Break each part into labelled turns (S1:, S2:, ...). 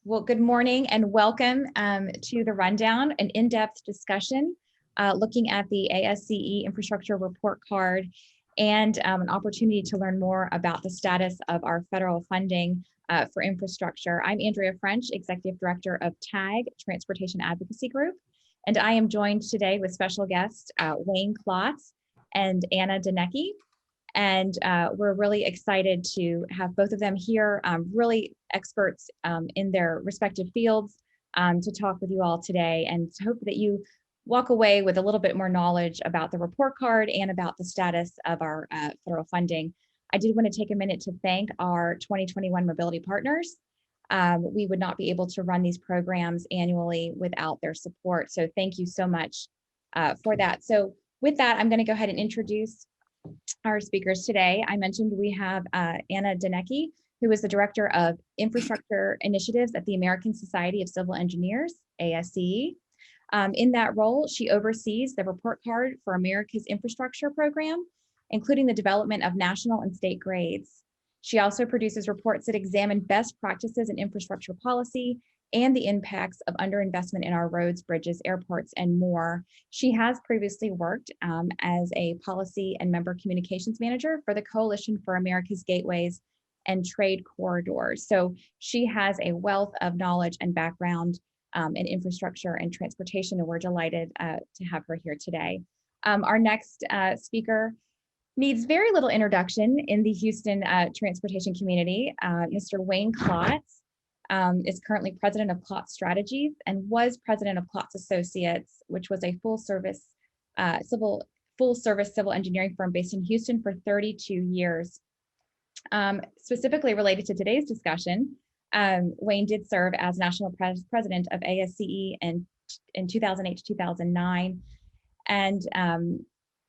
S1: Well, good morning and welcome to the rundown, an in-depth discussion looking at the ASCE infrastructure report card and an opportunity to learn more about the status of our federal funding for infrastructure. I'm Andrea French, Executive Director of TAG Transportation Advocacy Group, and I am joined today with special guests Wayne Klotz and Anna Denecke. And we're really excited to have both of them here, really experts in their respective fields to talk with you all today, and hope that you walk away with a little bit more knowledge about the report card and about the status of our federal funding. I did want to take a minute to thank our 2021 mobility partners. We would not be able to run these programs annually without their support. So thank you so much for that. So with that, I'm going to go ahead and introduce our speakers today. I mentioned we have Anna Denecke, who is the Director of Infrastructure Initiatives at the American Society of Civil Engineers, ASCE. In that role, she oversees the report card for America's infrastructure program, including the development of national and state grades. She also produces reports that examine best practices in infrastructure policy and the impacts of underinvestment in our roads, bridges, airports, and more. She has previously worked as a policy and member communications manager for the Coalition for America's Gateways and Trade Corridors. So she has a wealth of knowledge and background in infrastructure and transportation, and we're delighted to have her here today. Our next speaker needs very little introduction in the Houston transportation community. Mr. Wayne Klotz is currently president of Klotz Strategies and was president of Klotz Associates, which was a full service civil engineering firm based in Houston for 32 years. Specifically related to today's discussion, Wayne did serve as national president of ASCE in 2008 to 2009, and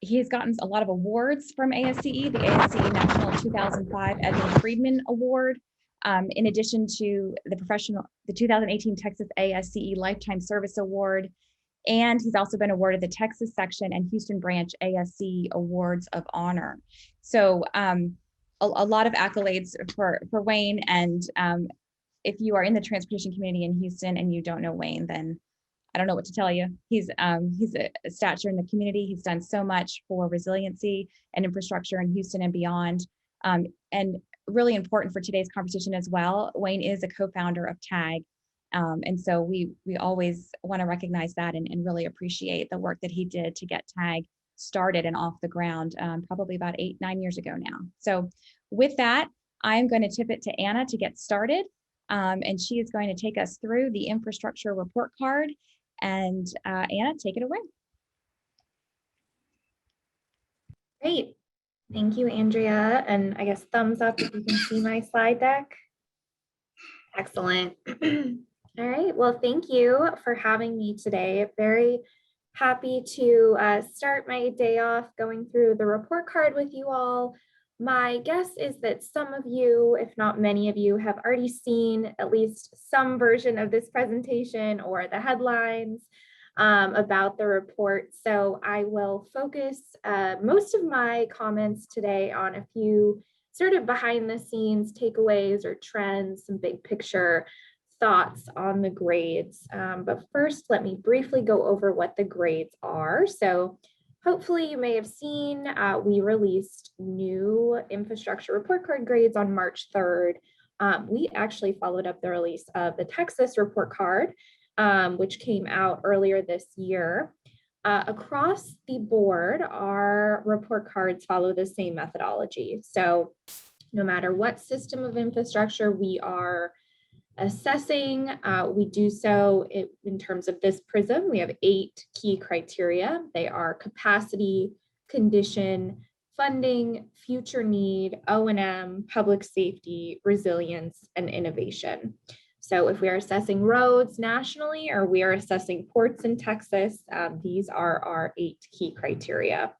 S1: he has gotten a lot of awards from ASCE, the ASCE National 2005 Edmund Friedman Award. In addition to the 2018 Texas ASCE Lifetime Service Award, and he's also been awarded the Texas Section and Houston Branch ASCE Awards of Honor. So a lot of accolades for Wayne, and if you are in the transportation community in Houston and you don't know Wayne, then I don't know what to tell you. He's a stature in the community. He's done so much for resiliency and infrastructure in Houston and beyond. And really important for today's conversation as well, Wayne is a co-founder of TAG. And so we always want to recognize that and really appreciate the work that he did to get TAG started and off the ground probably about 8-9 years ago now. So with that, I'm going to tip it to Anna to get started. And she is going to take us through the infrastructure report card. And Anna, take it away.
S2: Great. Thank you, Andrea. And I guess thumbs up if you can see my slide deck. Excellent. All right. Well, thank you for having me today. Very happy to start my day off going through the report card with you all. My guess is that some of you, if not many of you, have already seen at least some version of this presentation or the headlines about the report. So I will focus most of my comments today on a few sort of behind the scenes takeaways or trends, some big picture thoughts on the grades. But first, let me briefly go over what the grades are. So hopefully you may have seen we released new infrastructure report card grades on March 3rd. We actually followed up the release of the Texas report card, which came out earlier this year. Across the board, our report cards follow the same methodology. So no matter what system of infrastructure we are assessing, we do so in terms of this prism. We have 8 key criteria. They are capacity, condition, funding, future need, O&M, public safety, resilience, and innovation. So if we are assessing roads nationally or we are assessing ports in Texas, these are our 8 key criteria.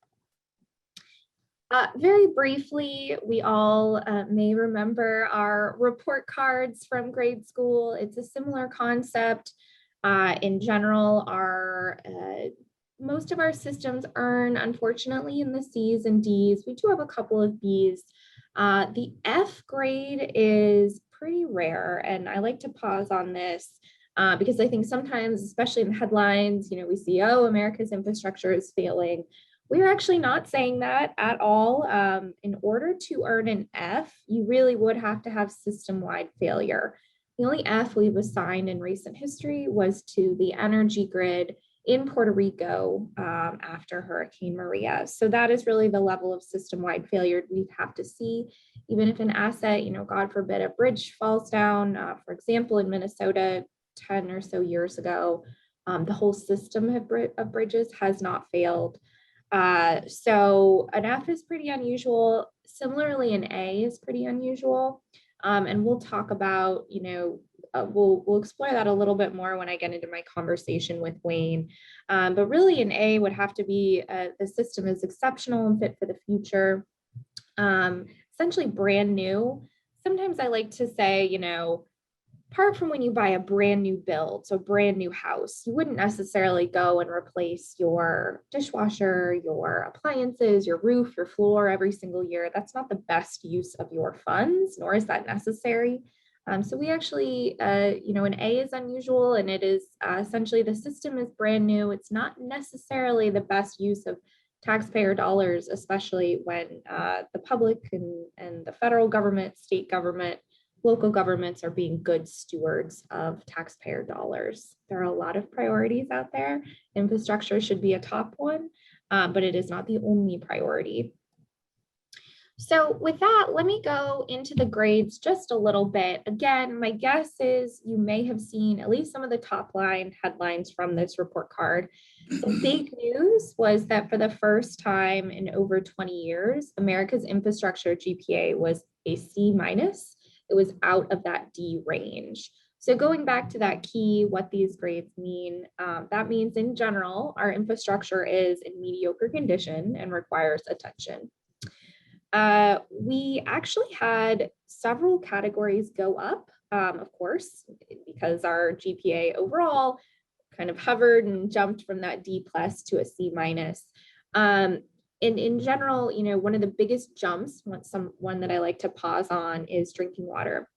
S2: Very briefly, we all may remember our report cards from grade school. It's a similar concept. In general, most of our systems earn, unfortunately, in the C's and D's. We do have a couple of B's. The F grade is pretty rare. And I like to pause on this because I think sometimes, especially in headlines, we see, oh, America's infrastructure is failing. We're actually not saying that at all. In order to earn an F, you really would have to have system-wide failure. The only F we've assigned in recent history was to the energy grid in Puerto Rico after Hurricane Maria. So that is really the level of system-wide failure we'd have to see, even if an asset, God forbid, a bridge falls down. For example, in Minnesota, 10 or so years ago, the whole system of bridges has not failed. So an F is pretty unusual. Similarly, an A is pretty unusual. And we'll talk about, we'll explore that a little bit more when I get into my conversation with Wayne. But really an A would have to be the system is exceptional and fit for the future. Essentially brand new. Sometimes I like to say, apart from when you buy a brand new build, so brand new house, you wouldn't necessarily go and replace your dishwasher, your appliances, your roof, your floor every single year. That's not the best use of your funds, nor is that necessary. So we actually, an A is unusual, and it is essentially the system is brand new. It's not necessarily the best use of taxpayer dollars, especially when the public and the federal government, state government, local governments are being good stewards of taxpayer dollars. There are a lot of priorities out there. Infrastructure should be a top one, but it is not the only priority. So with that, let me go into the grades just a little bit. Again, my guess is you may have seen at least some of the top line headlines from this report card. The big news was that for the first time in over 20 years, America's infrastructure GPA was a C-. It was out of that D range. So going back to that key, what these grades mean, that means in general, our infrastructure is in mediocre condition and requires attention. We actually had several categories go up, of course, because our GPA overall kind of hovered and jumped from that D+ to a C-. And in general, one of the biggest jumps, one that I like to pause on, is drinking water.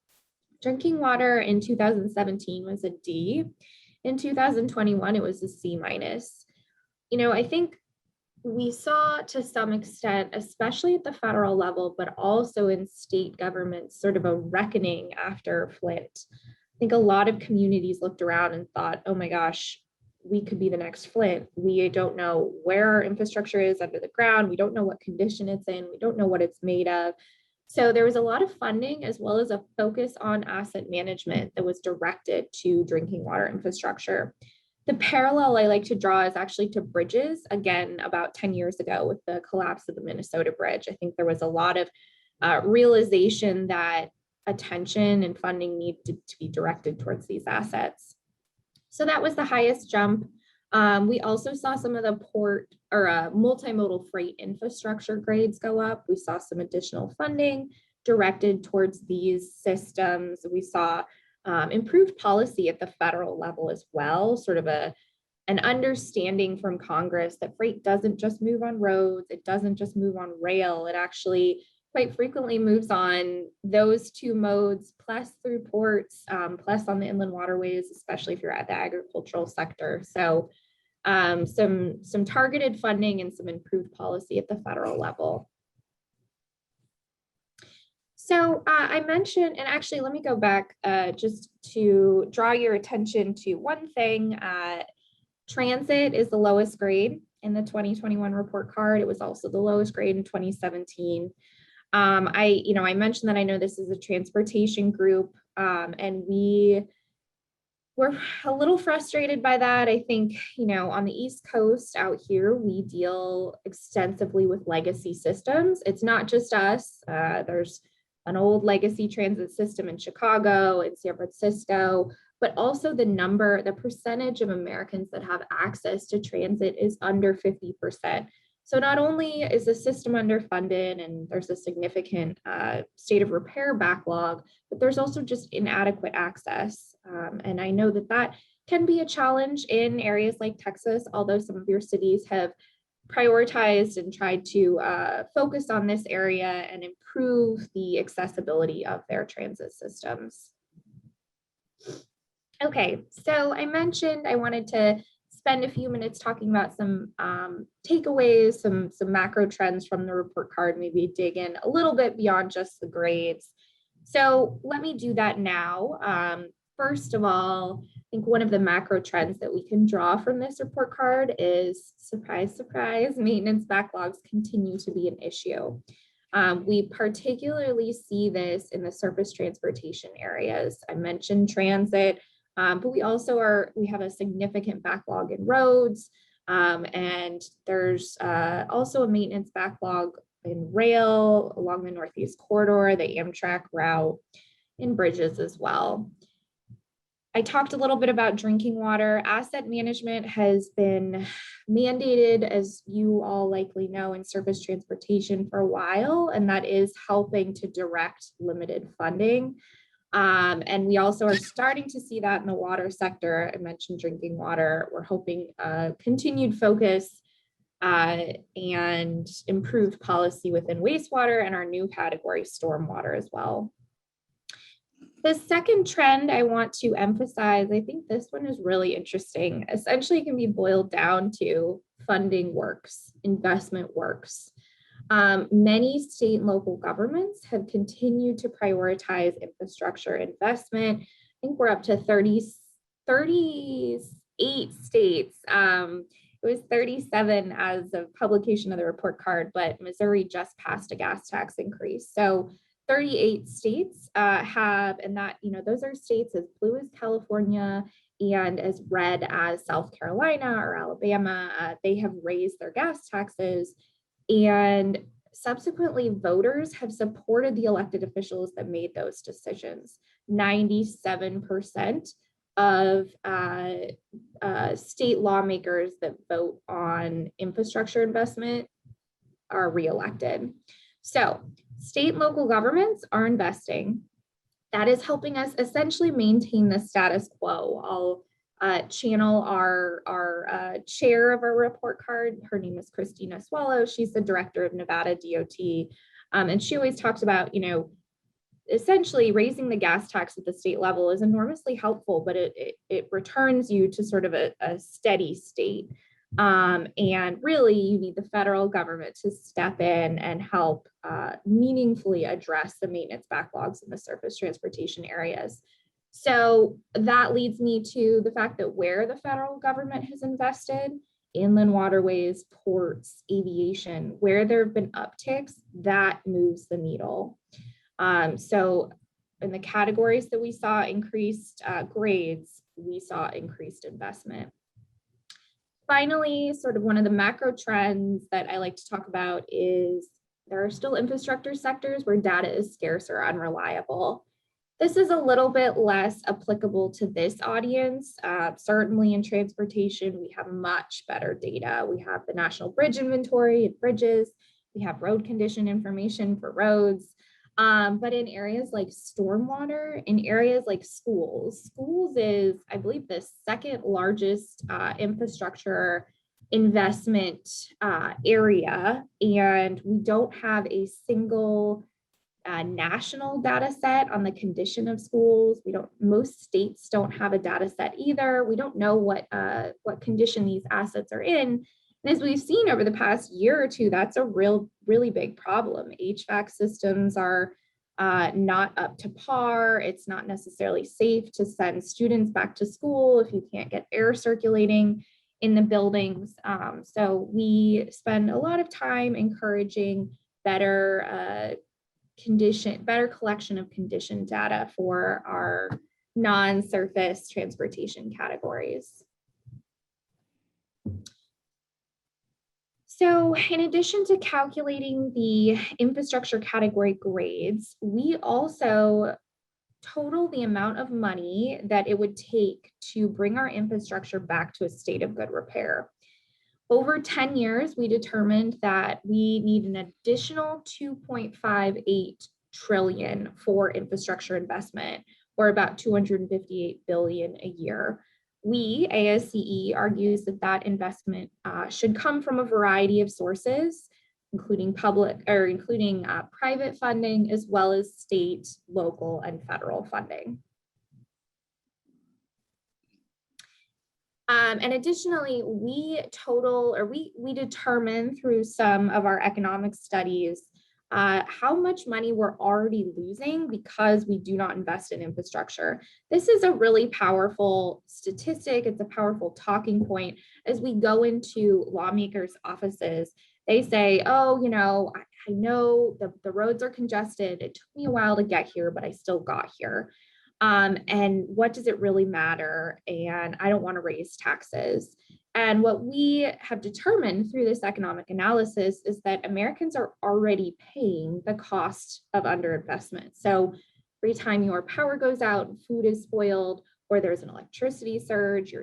S2: Drinking water in 2017 was a D. In 2021, it was a C-. I think we saw to some extent, especially at the federal level, but also in state governments, sort of a reckoning after Flint. I think a lot of communities looked around and thought, oh my gosh, we could be the next Flint. We don't know where our infrastructure is under the ground. We don't know what condition it's in. We don't know what it's made of. So there was a lot of funding as well as a focus on asset management that was directed to drinking water infrastructure. The parallel I like to draw is actually to bridges, again, about 10 years ago with the collapse of the Minnesota Bridge. I think there was a lot of realization that attention and funding needed to be directed towards these assets. So that was the highest jump. We also saw some of the port or multimodal freight infrastructure grades go up. We saw some additional funding directed towards these systems. We saw improved policy at the federal level as well, sort of an understanding from Congress that freight doesn't just move on roads, it doesn't just move on rail, it actually quite frequently moves on those two modes, plus through ports, plus on the inland waterways, especially if you're at the agricultural sector. So some targeted funding and some improved policy at the federal level. So I mentioned, and actually let me go back just to draw your attention to one thing. Transit is the lowest grade in the 2021 report card. It was also the lowest grade in 2017. I mentioned that I know this is a transportation group, and we were a little frustrated by that. I think, on the East Coast out here, we deal extensively with legacy systems. It's not just us. There's an old legacy transit system in Chicago and San Francisco, but also the percentage of Americans that have access to transit is under 50%. So not only is the system underfunded and there's a significant state of repair backlog, but there's also just inadequate access. And I know that can be a challenge in areas like Texas, although some of your cities have prioritized and tried to focus on this area and improve the accessibility of their transit systems. Okay, so I mentioned I wanted to spend a few minutes talking about some takeaways, some macro trends from the report card, maybe dig in a little bit beyond just the grades. So let me do that now. First of all, I think one of the macro trends that we can draw from this report card is, surprise, surprise, maintenance backlogs continue to be an issue. We particularly see this in the surface transportation areas. I mentioned transit, but we have a significant backlog in roads, and there's also a maintenance backlog in rail along the Northeast Corridor, the Amtrak route, in bridges as well. I talked a little bit about drinking water. Asset management has been mandated, as you all likely know, in surface transportation for a while, and that is helping to direct limited funding. And we also are starting to see that in the water sector. I mentioned drinking water. We're hoping continued focus and improved policy within wastewater and our new category, stormwater, as well. The second trend I want to emphasize, I think this one is really interesting. Essentially, it can be boiled down to funding works, investment works. Many state and local governments have continued to prioritize infrastructure investment. I think we're up to 38 states. It was 37 as of publication of the report card, but Missouri just passed a gas tax increase. So 38 states have, and that, those are states as blue as California and as red as South Carolina or Alabama. They have raised their gas taxes, and subsequently voters have supported the elected officials that made those decisions. 97% of state lawmakers that vote on infrastructure investment are reelected. So state and local governments are investing. That is helping us essentially maintain the status quo. I'll channel our chair of our report card. Her name is Christina Swallow. She's the director of Nevada DOT. And she always talks about, essentially raising the gas tax at the state level is enormously helpful, but it returns you to sort of a steady state. And really, you need the federal government to step in and help meaningfully address the maintenance backlogs in the surface transportation areas. So that leads me to the fact that where the federal government has invested, inland waterways, ports, aviation, where there have been upticks, that moves the needle. So in the categories that we saw increased grades, we saw increased investment. Finally, sort of one of the macro trends that I like to talk about is there are still infrastructure sectors where data is scarce or unreliable. This is a little bit less applicable to this audience. Certainly in transportation, we have much better data. We have the National Bridge Inventory and bridges. We have road condition information for roads. But in areas like stormwater, in areas like schools is, I believe, the second largest infrastructure investment area, and we don't have a single national data set on the condition of schools. Most states don't have a data set either. We don't know what condition these assets are in. And as we've seen over the past year or two, that's a really big problem. HVAC systems are not up to par. It's not necessarily safe to send students back to school if you can't get air circulating in the buildings. So we spend a lot of time encouraging better collection of condition data for our non-surface transportation categories. So in addition to calculating the infrastructure category grades, we also total the amount of money that it would take to bring our infrastructure back to a state of good repair. Over 10 years, we determined that we need an additional 2.58 trillion for infrastructure investment, or about 258 billion a year. ASCE, argues that that investment should come from a variety of sources, including private funding, as well as state, local, and federal funding. And additionally, we determine through some of our economic studies how much money we're already losing because we do not invest in infrastructure. This is a really powerful statistic. It's a powerful talking point. As we go into lawmakers' offices, they say, oh, I know the roads are congested. It took me a while to get here, but I still got here. And what does it really matter? And I don't want to raise taxes. And what we have determined through this economic analysis is that Americans are already paying the cost of underinvestment. So every time your power goes out, food is spoiled, or there's an electricity surge,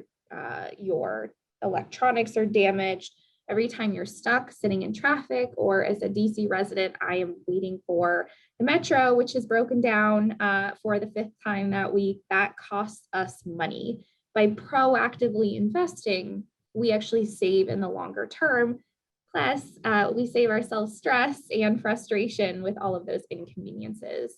S2: your electronics are damaged, every time you're stuck sitting in traffic, or as a DC resident, I am waiting for the metro, which is broken down for the 5th time that week, that costs us money. By proactively investing, we actually save in the longer term. Plus, we save ourselves stress and frustration with all of those inconveniences.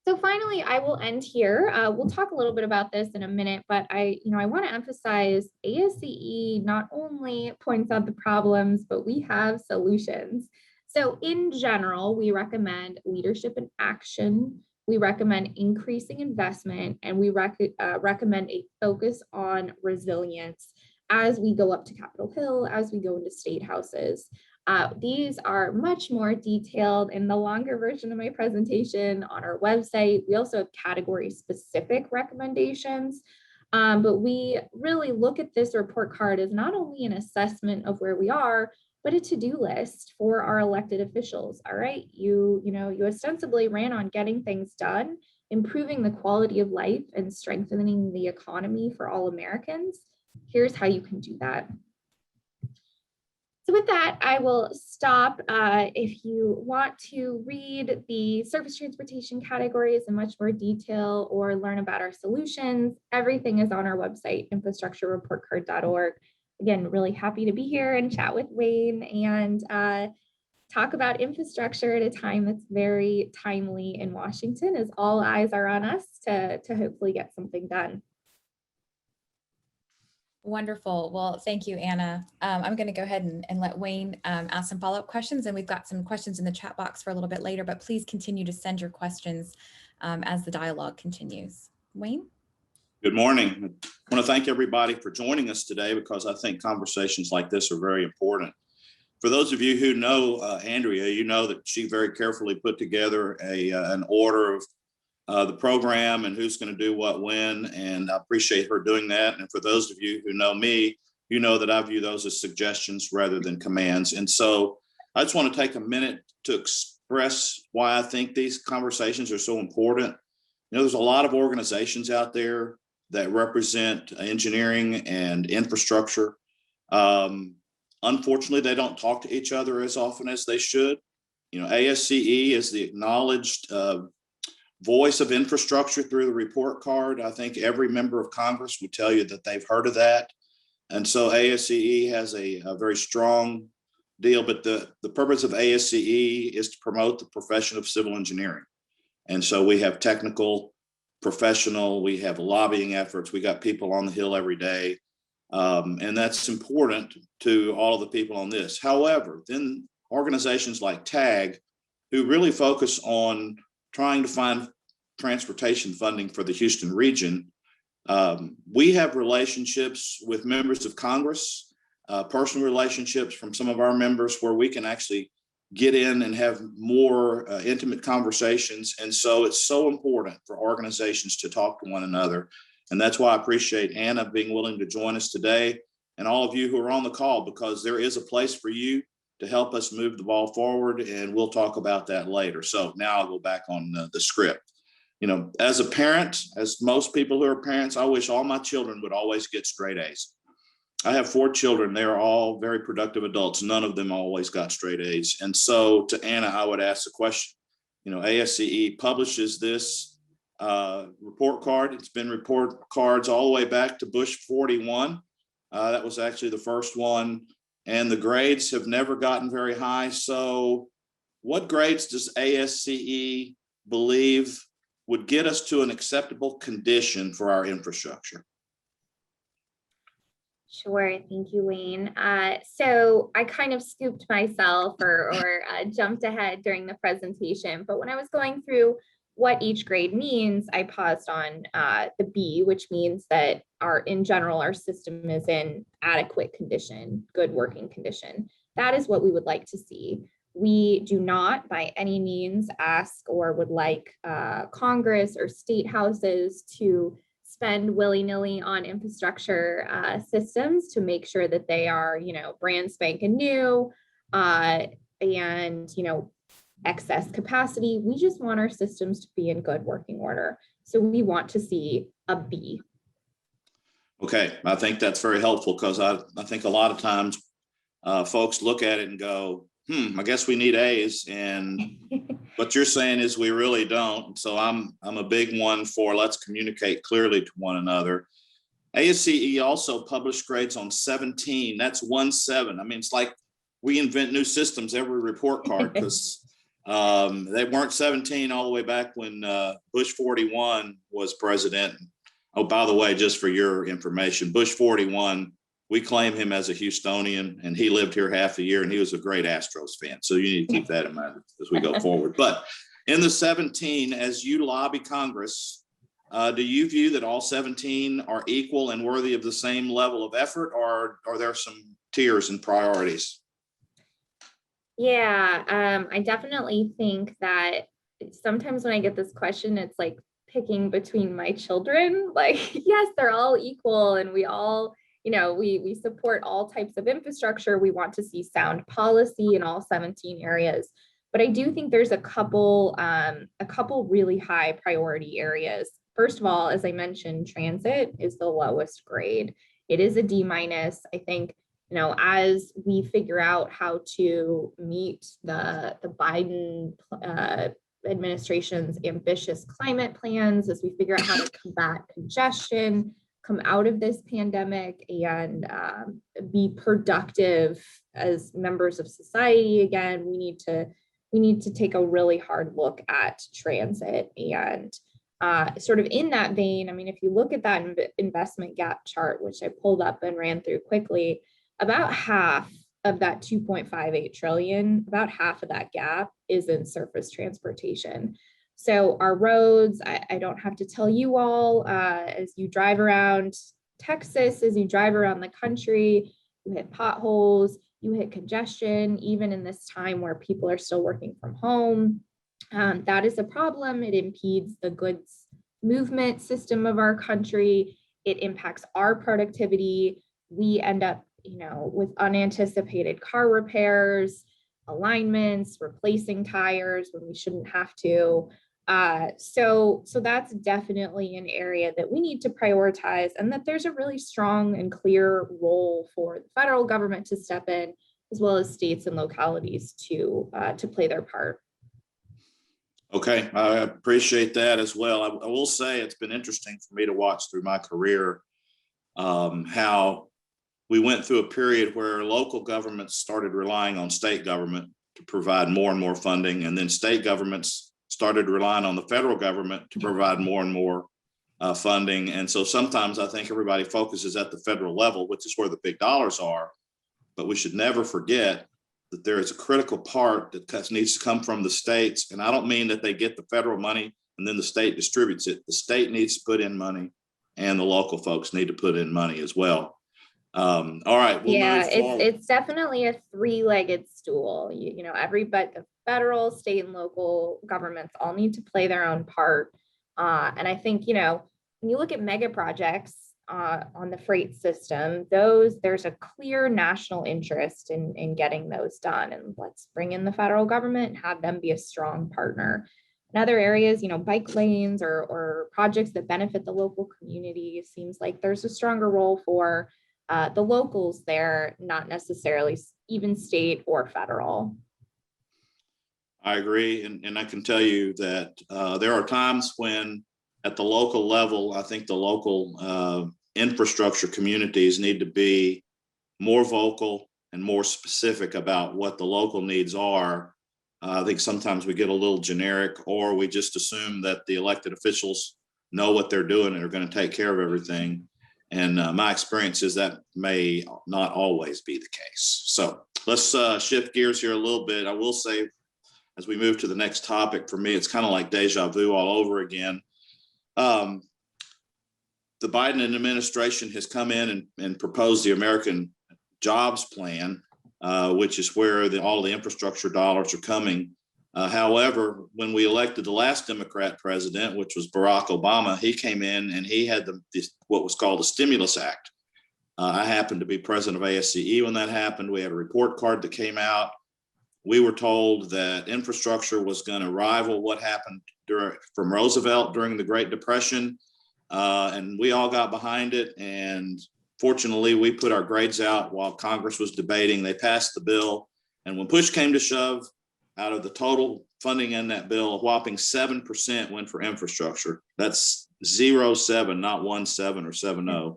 S2: So finally, I will end here. We'll talk a little bit about this in a minute, but I want to emphasize ASCE not only points out the problems, but we have solutions. So in general, we recommend leadership and action. We recommend increasing investment, and we recommend a focus on resilience as we go up to Capitol Hill, as we go into state houses. These are much more detailed in the longer version of my presentation on our website. We also have category-specific recommendations, but we really look at this report card as not only an assessment of where we are, but a to-do list for our elected officials. All right, you ostensibly ran on getting things done, improving the quality of life, and strengthening the economy for all Americans. Here's how you can do that. So with that, I will stop. If you want to read the surface transportation categories in much more detail or learn about our solutions, everything is on our website, infrastructurereportcard.org. Again, really happy to be here and chat with Wayne and talk about infrastructure at a time that's very timely in Washington, as all eyes are on us to hopefully get something done.
S1: Wonderful. Well, thank you, Anna. I'm going to go ahead and let Wayne ask some follow-up questions, and we've got some questions in the chat box for a little bit later, but please continue to send your questions as the dialogue continues. Wayne?
S3: Good morning. I want to thank everybody for joining us today because I think conversations like this are very important. For those of you who know Andrea, you know that she very carefully put together an order of the program and who's going to do what when, and I appreciate her doing that. And for those of you who know me, you know that I view those as suggestions rather than commands. And so I just want to take a minute to express why I think these conversations are so important. There's a lot of organizations out there that represent engineering and infrastructure. Unfortunately, they don't talk to each other as often as they should. ASCE is the acknowledged voice of infrastructure through the report card. I think every member of Congress would tell you that they've heard of that. And so ASCE has a very strong deal, but the purpose of ASCE is to promote the profession of civil engineering. And so we have technical, professional, we have lobbying efforts, we got people on the Hill every day. And that's important to all of the people on this. However, then organizations like TAG, who really focus on trying to find transportation funding for the Houston region. We have relationships with members of Congress, personal relationships from some of our members where we can actually get in and have more intimate conversations. And so it's so important for organizations to talk to one another. And that's why I appreciate Anna being willing to join us today and all of you who are on the call, because there is a place for you to help us move the ball forward, and we'll talk about that later. So now I'll go back on the script. As a parent, as most people who are parents, I wish all my children would always get straight A's. I have 4 children. They are all very productive adults. None of them always got straight A's. And so to Anna, I would ask the question, ASCE publishes this report card. It's been report cards all the way back to Bush 41. That was actually the first one, and the grades have never gotten very high. So what grades does ASCE believe would get us to an acceptable condition for our infrastructure?
S2: Sure, thank you, Wayne. So I kind of scooped myself or jumped ahead during the presentation, but when I was going through what each grade means, I paused on the B, which means that in general, our system is in adequate condition, good working condition. That is what we would like to see. We do not by any means ask or would like Congress or state houses to spend willy-nilly on infrastructure systems to make sure that they are, brand spanking new and, excess capacity. We just want our systems to be in good working order. So we want to see a B.
S3: Okay, I think that's very helpful because I think a lot of times folks look at it and go, I guess we need A's, and what you're saying is we really don't. So I'm a big one for let's communicate clearly to one another. ASCE also published grades on 17. That's 1-7. I mean, it's like we invent new systems every report card because they weren't 17 all the way back when Bush 41 was president. Oh, by the way, just for your information, Bush 41, we claim him as a Houstonian, and he lived here half a year, and he was a great Astros fan. So you need to keep that in mind as we go forward. But in the 17, as you lobby Congress, do you view that all 17 are equal and worthy of the same level of effort, or are there some tiers and priorities?
S2: Yeah, I definitely think that sometimes when I get this question, it's like picking between my children. Like, yes, they're all equal, and we all, we support all types of infrastructure. We want to see sound policy in all 17 areas. But I do think there's a couple really high priority areas. First of all, as I mentioned, transit is the lowest grade. It is a D-. I think, as we figure out how to meet the Biden administration's ambitious climate plans, as we figure out how to combat congestion, come out of this pandemic, and be productive as members of society again, we need to take a really hard look at transit. And sort of in that vein, I mean, if you look at that investment gap chart, which I pulled up and ran through quickly, about half of that 2.58 trillion, about half of that gap is in surface transportation. So our roads, I don't have to tell you all, as you drive around Texas, as you drive around the country, you hit potholes, you hit congestion, even in this time where people are still working from home. That is a problem. It impedes the goods movement system of our country. It impacts our productivity. We end up, with unanticipated car repairs, alignments, replacing tires when we shouldn't have to. So that's definitely an area that we need to prioritize, and that there's a really strong and clear role for the federal government to step in, as well as states and localities to play their part.
S3: Okay, I appreciate that as well. I will say it's been interesting for me to watch through my career how we went through a period where local governments started relying on state government to provide more and more funding, and then state governments started relying on the federal government to provide more and more funding. And so sometimes I think everybody focuses at the federal level, which is where the big dollars are, but we should never forget that there is a critical part that needs to come from the states. And I don't mean that they get the federal money and then the state distributes it. The state needs to put in money, and the local folks need to put in money as well. All right. We'll move forward.
S2: It's definitely a three-legged stool. But the federal, state, and local governments all need to play their own part. And I think, when you look at mega projects on the freight system, there's a clear national interest in getting those done. And let's bring in the federal government and have them be a strong partner. In other areas, bike lanes or projects that benefit the local community, it seems like there's a stronger role for the locals there, not necessarily even state or federal.
S3: I agree. And I can tell you that there are times when at the local level, I think the local infrastructure communities need to be more vocal and more specific about what the local needs are. I think sometimes we get a little generic, or we just assume that the elected officials know what they're doing and are going to take care of everything. And my experience is that may not always be the case. So let's shift gears here a little bit. I will say, as we move to the next topic, for me, it's kind of like deja vu all over again. The Biden administration has come in and proposed the American Jobs Plan, which is where all the infrastructure dollars are coming. However, when we elected the last Democrat president, which was Barack Obama, he came in and he had what was called the Stimulus Act. I happened to be president of ASCE when that happened. We had a report card that came out. We were told that infrastructure was going to rival what happened from Roosevelt during the Great Depression. And we all got behind it. And fortunately, we put our grades out while Congress was debating. They passed the bill. And when push came to shove, out of the total funding in that bill, a whopping 7% went for infrastructure. That's 0.7, not 1.7 or 7.0.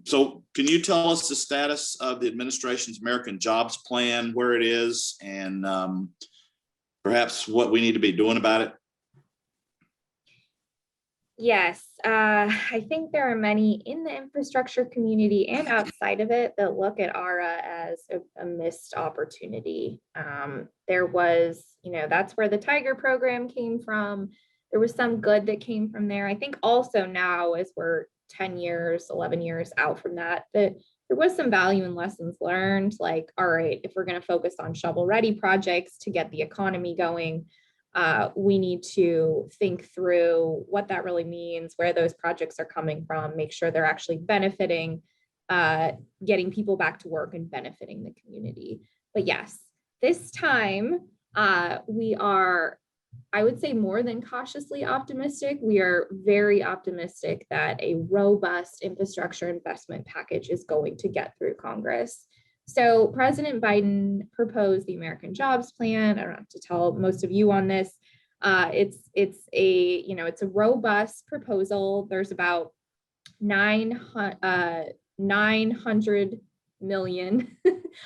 S3: So can you tell us the status of the administration's American Jobs Plan, where it is, and perhaps what we need to be doing about it?
S2: Yes, I think there are many in the infrastructure community and outside of it that look at ARA as a missed opportunity. There was, that's where the Tiger program came from. There was some good that came from there. I think also now, as we're 10 years, 11 years out from that there was some value and lessons learned, like, all right, if we're going to focus on shovel-ready projects to get the economy going, we need to think through what that really means, where those projects are coming from, make sure they're actually benefiting, getting people back to work and benefiting the community. But yes, this time we are, I would say, more than cautiously optimistic. We are very optimistic that a robust infrastructure investment package is going to get through Congress. So President Biden proposed the American Jobs Plan. I don't have to tell most of you on this. It's a robust proposal. There's about 900 million.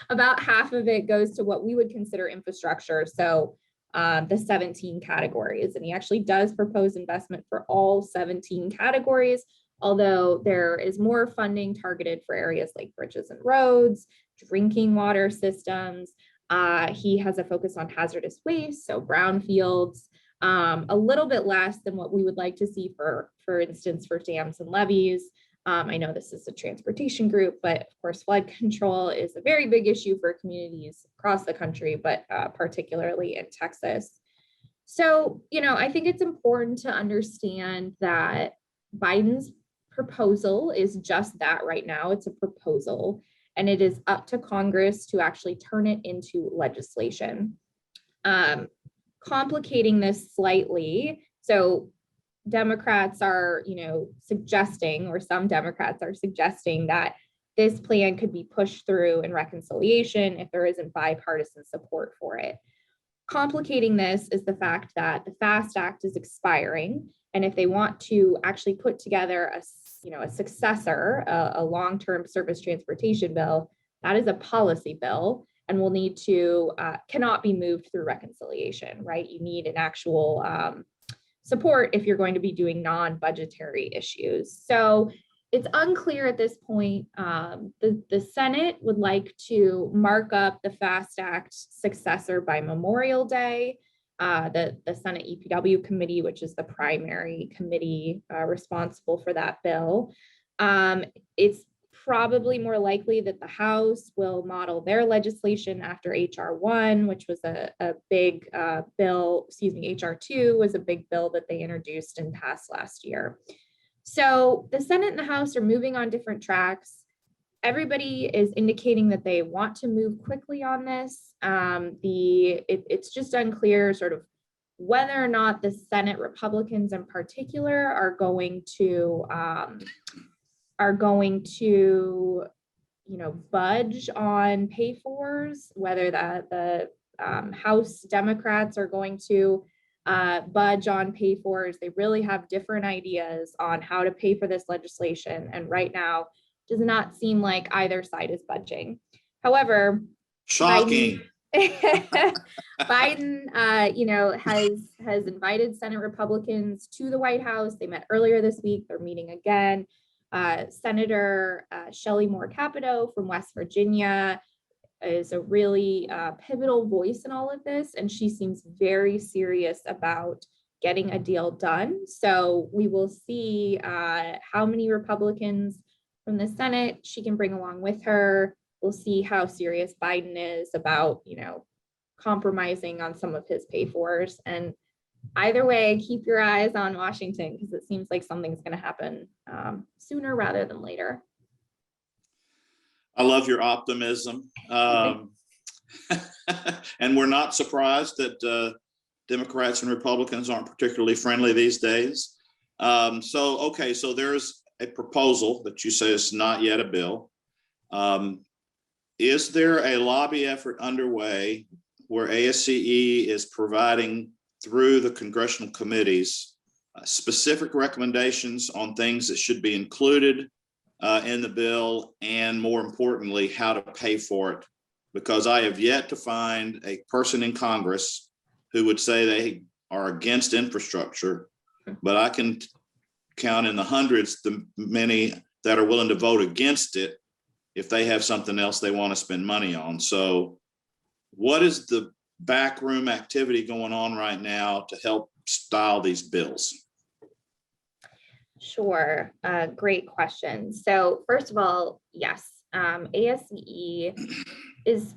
S2: About half of it goes to what we would consider infrastructure. So the 17 categories, and he actually does propose investment for all 17 categories, although there is more funding targeted for areas like bridges and roads, drinking water systems. He has a focus on hazardous waste, so brownfields, a little bit less than what we would like to see for instance, for dams and levees. I know this is a transportation group, but of course, flood control is a very big issue for communities across the country, but particularly in Texas. So, I think it's important to understand that Biden's proposal is just that right now. It's a proposal, and it is up to Congress to actually turn it into legislation. Complicating this slightly, so Democrats are, suggesting, or some Democrats are suggesting, that this plan could be pushed through in reconciliation if there isn't bipartisan support for it. Complicating this is the fact that the FAST Act is expiring, and if they want to actually put together a successor, a long-term service transportation bill, that is a policy bill and will need to, cannot be moved through reconciliation, right? You need an actual support if you're going to be doing non-budgetary issues. So it's unclear at this point. The Senate would like to mark up the FAST Act successor by Memorial Day. The Senate EPW committee, which is the primary committee responsible for that bill. It's probably more likely that the House will model their legislation after HR 1, which was a big bill, HR 2 was a big bill that they introduced and passed last year. So the Senate and the House are moving on different tracks. Everybody is indicating that they want to move quickly on this. It's just unclear sort of whether or not the Senate Republicans in particular are going to budge on pay-fors, whether the House Democrats are going to budge on pay-fors. They really have different ideas on how to pay for this legislation. And right now, does not seem like either side is budging. However,
S3: Shocking.
S2: Biden, has invited Senate Republicans to the White House. They met earlier this week. They're meeting again. Senator Shelley Moore Capito from West Virginia is a really pivotal voice in all of this, and she seems very serious about getting a deal done. So we will see how many Republicans from the Senate she can bring along with her. We'll see how serious Biden is about, compromising on some of his pay-fors. And either way, keep your eyes on Washington, because it seems like something's going to happen sooner rather than later.
S3: I love your optimism. And we're not surprised that Democrats and Republicans aren't particularly friendly these days. So there's a proposal that you say is not yet a bill. Is there a lobby effort underway where ASCE is providing through the congressional committees specific recommendations on things that should be included in the bill, and more importantly, how to pay for it? Because I have yet to find a person in Congress who would say they are against infrastructure, but I can count in the hundreds the many that are willing to vote against it if they have something else they want to spend money on. So what is the backroom activity going on right now to help style these bills?
S2: Sure, great question. So first of all, yes, ASCE is,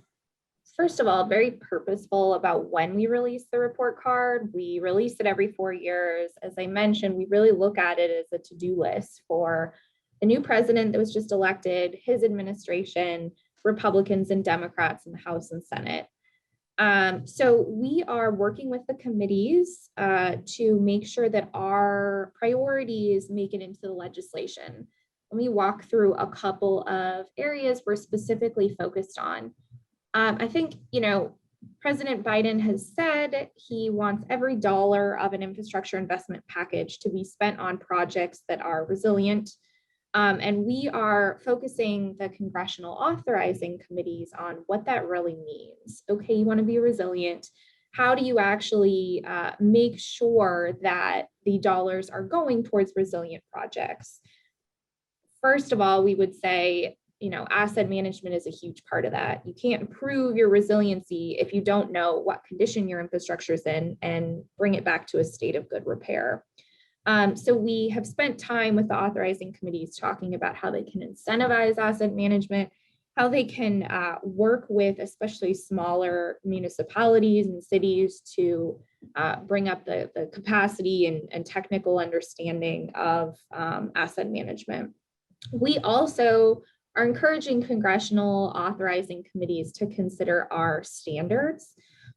S2: first of all, very purposeful about when we release the report card. We release it every 4 years. As I mentioned, we really look at it as a to-do list for the new president that was just elected, his administration, Republicans and Democrats in the House and Senate. So we are working with the committees to make sure that our priorities make it into the legislation. Let me walk through a couple of areas we're specifically focused on. I think, President Biden has said he wants every dollar of an infrastructure investment package to be spent on projects that are resilient. And we are focusing the congressional authorizing committees on what that really means. Okay, you want to be resilient. How do you actually make sure that the dollars are going towards resilient projects? First of all, we would say, asset management is a huge part of that. You can't improve your resiliency if you don't know what condition your infrastructure is in and bring it back to a state of good repair. So we have spent time with the authorizing committees talking about how they can incentivize asset management, how they can work with especially smaller municipalities and cities to bring up the capacity and technical understanding of asset management. We also are encouraging congressional authorizing committees to consider our standards.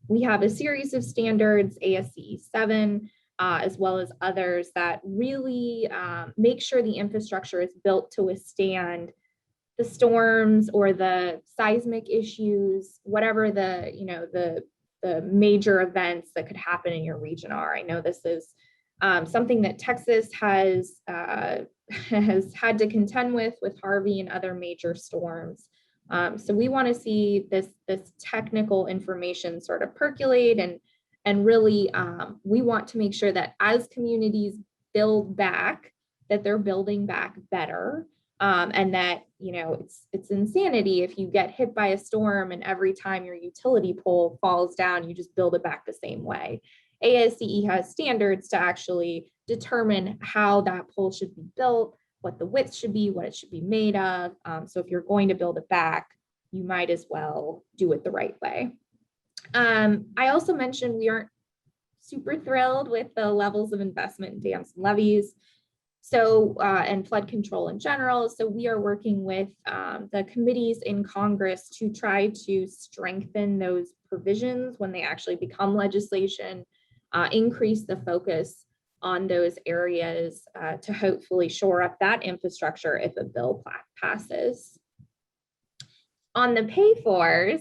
S2: We have a series of standards, ASCE 7, as well as others that really make sure the infrastructure is built to withstand the storms or the seismic issues, whatever the major events that could happen in your region are. I know this is something that Texas has had to contend with Harvey and other major storms. So we want to see this technical information sort of percolate, and really we want to make sure that as communities build back, that they're building back better, and that it's insanity if you get hit by a storm and every time your utility pole falls down, you just build it back the same way. ASCE has standards to actually determine how that pole should be built, what the width should be, what it should be made of. So if you're going to build it back, you might as well do it the right way. I also mentioned we aren't super thrilled with the levels of investment in dams and levees, so and flood control in general. So we are working with the committees in Congress to try to strengthen those provisions when they actually become legislation, increase the focus on those areas to hopefully shore up that infrastructure if a bill passes. On the pay-fors,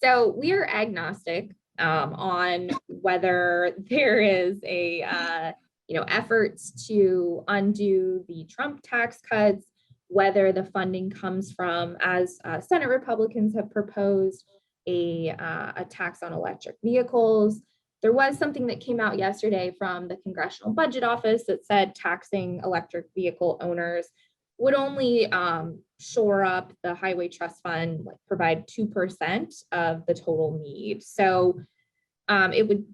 S2: so we are agnostic on whether there is a efforts to undo the Trump tax cuts, whether the funding comes from, as Senate Republicans have proposed, a tax on electric vehicles. There was something that came out yesterday from the Congressional Budget Office that said taxing electric vehicle owners would only shore up the Highway Trust Fund, like provide 2% of the total need. So it would,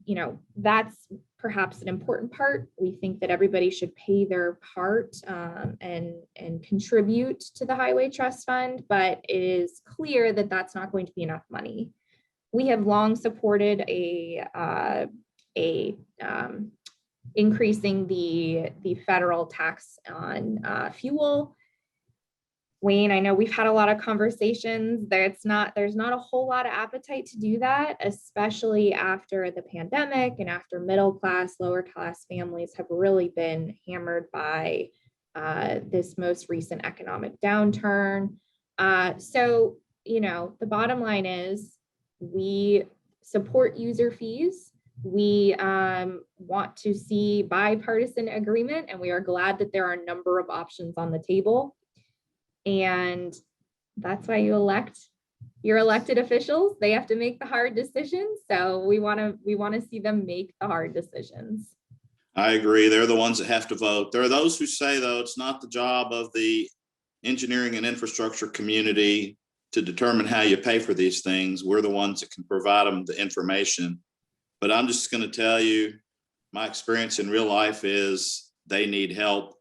S2: that's perhaps an important part. We think that everybody should pay their part and contribute to the Highway Trust Fund, but it is clear that that's not going to be enough money. We have long supported increasing the federal tax on fuel. Wayne, I know we've had a lot of conversations. There's not a whole lot of appetite to do that, especially after the pandemic and after middle class, lower class families have really been hammered by this most recent economic downturn. So, the bottom line is we support user fees. We want to see bipartisan agreement, and we are glad that there are a number of options on the table. And that's why you elect your elected officials. They have to make the hard decisions. So we want to see them make the hard decisions.
S3: I agree. They're the ones that have to vote. There are those who say, though, it's not the job of the engineering and infrastructure community to determine how you pay for these things. We're the ones that can provide them the information. But I'm just going to tell you, my experience in real life is they need help